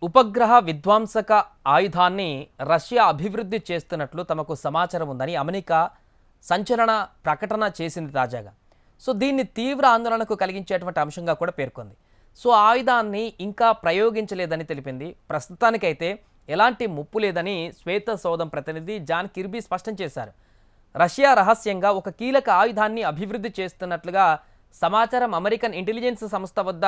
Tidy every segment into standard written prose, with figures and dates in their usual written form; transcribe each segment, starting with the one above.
ఉపగ్రహ విధ్వంసక ఆయుధాన్ని రష్యా అభివృద్ధి చేస్తున్నట్లు తమకు సమాచారం ఉందని అమెరికా సంచలన ప్రకటన చేసింది తాజాగా. సో దీన్ని తీవ్ర ఆందోళనకు కలిగించేటువంటి అంశంగా కూడా పేర్కొంది. సో ఆయుధాన్ని ఇంకా ప్రయోగించలేదని తెలిపింది. ప్రస్తుతానికైతే ఎలాంటి ముప్పు లేదని శ్వేత సౌధం ప్రతినిధి జాన్ కిర్బీ స్పష్టం చేశారు. రష్యా రహస్యంగా ఒక కీలక ఆయుధాన్ని అభివృద్ధి చేస్తున్నట్లుగా సమాచారం అమెరికన్ ఇంటెలిజెన్స్ సంస్థ వద్ద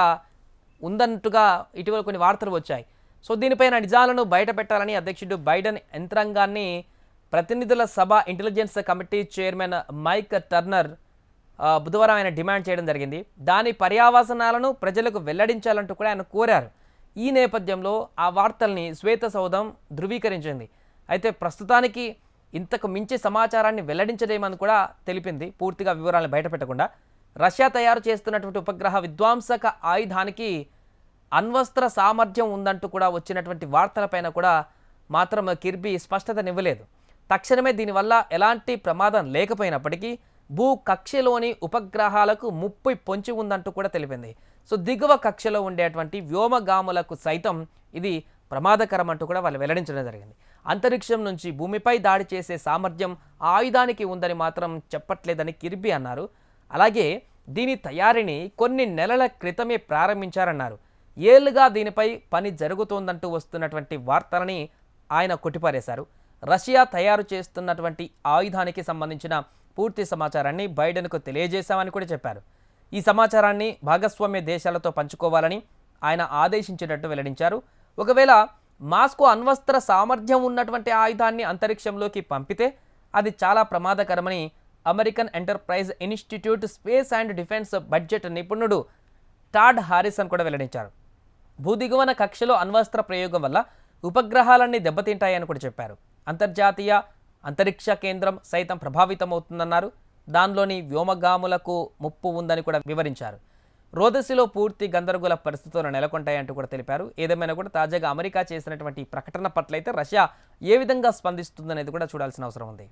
ఉందన్నట్టుగా ఇటీవల కొన్ని వార్తలు వచ్చాయి. సో దీనిపైన నిజాలను బయటపెట్టాలని అధ్యక్షుడు బైడెన్ యంత్రాంగాన్ని ప్రతినిధుల సభ intelligence committee chairman Mike Turner బుధవారం ఆయన డిమాండ్ చేయడం జరిగింది. దాని పర్యావసనాలను ప్రజలకు వెల్లడించాలంటూ కూడా ఆయన కోరారు. ఈ నేపథ్యంలో ఆ వార్తల్ని శ్వేత సౌధం ధృవీకరించింది. అయితే ప్రస్తుతానికి ఇంతకు మించి సమాచారాన్ని వెల్లడించలేమని కూడా తెలిపింది. పూర్తిగా వివరాలను బయటపెట్టకుండా రష్యా తయారు చేస్తున్నటువంటి ఉపగ్రహ విధ్వంసక ఆయుధానికి అణ్వస్త్ర సామర్థ్యం ఉందంటూ కూడా వచ్చినటువంటి వార్తలపైన కూడా మాత్రం కిర్బీ స్పష్టతనివ్వలేదు. తక్షణమే దీనివల్ల ఎలాంటి ప్రమాదం లేకపోయినప్పటికీ భూ కక్షలోని ఉపగ్రహాలకు ముప్పు పొంచి ఉందంటూ కూడా తెలిపింది. సో దిగువ కక్షలో ఉండేటువంటి వ్యోమగాములకు సైతం ఇది ప్రమాదకరం అంటూ కూడా వాళ్ళు వెల్లడించడం జరిగింది. అంతరిక్షం నుంచి భూమిపై దాడి చేసే సామర్థ్యం ఆయుధానికి ఉందని మాత్రం చెప్పట్లేదని కిర్బీ అన్నారు. అలాగే దీని తయారీని కొన్ని నెలల క్రితమే ప్రారంభించారన్నారు. ఏళ్లుగా దీనిపై పని జరుగుతోందంటూ వస్తున్నటువంటి వార్తలని ఆయన కొట్టిపారేశారు. రష్యా తయారు చేస్తున్నటువంటి ఆయుధానికి సంబంధించిన పూర్తి సమాచారాన్ని బైడెన్కు తెలియజేశామని కూడా చెప్పారు. ఈ సమాచారాన్ని భాగస్వామ్య దేశాలతో పంచుకోవాలని ఆయన ఆదేశించినట్టు వెల్లడించారు. ఒకవేళ మాస్కో అణ్వస్త్ర సామర్థ్యం ఉన్నటువంటి ఆయుధాన్ని అంతరిక్షంలోకి పంపితే అది చాలా ప్రమాదకరమని American enterprise institute space and defence budget నిపుణుడు టాడ్ హారిసన్ కూడా వెల్లడించారు. భూదిగువన కక్షలో అణ్వస్త్ర ప్రయోగం వల్ల ఉపగ్రహాలన్నీ దెబ్బతింటాయని కూడా చెప్పారు. అంతర్జాతీయ అంతరిక్ష కేంద్రం సైతం ప్రభావితమవుతుందన్నారు. దానిలోని వ్యోమగాములకు ముప్పు ఉందని కూడా వివరించారు. రోదసిలో పూర్తి గందరగోళ పరిస్థితులు నెలకొంటాయంటూ కూడా తెలిపారు. ఏదేమైనా కూడా తాజాగా అమెరికా చేసినటువంటి ప్రకటన పట్ల అయితే రష్యా ఏ విధంగా స్పందిస్తుందనేది కూడా చూడాల్సిన అవసరం ఉంది.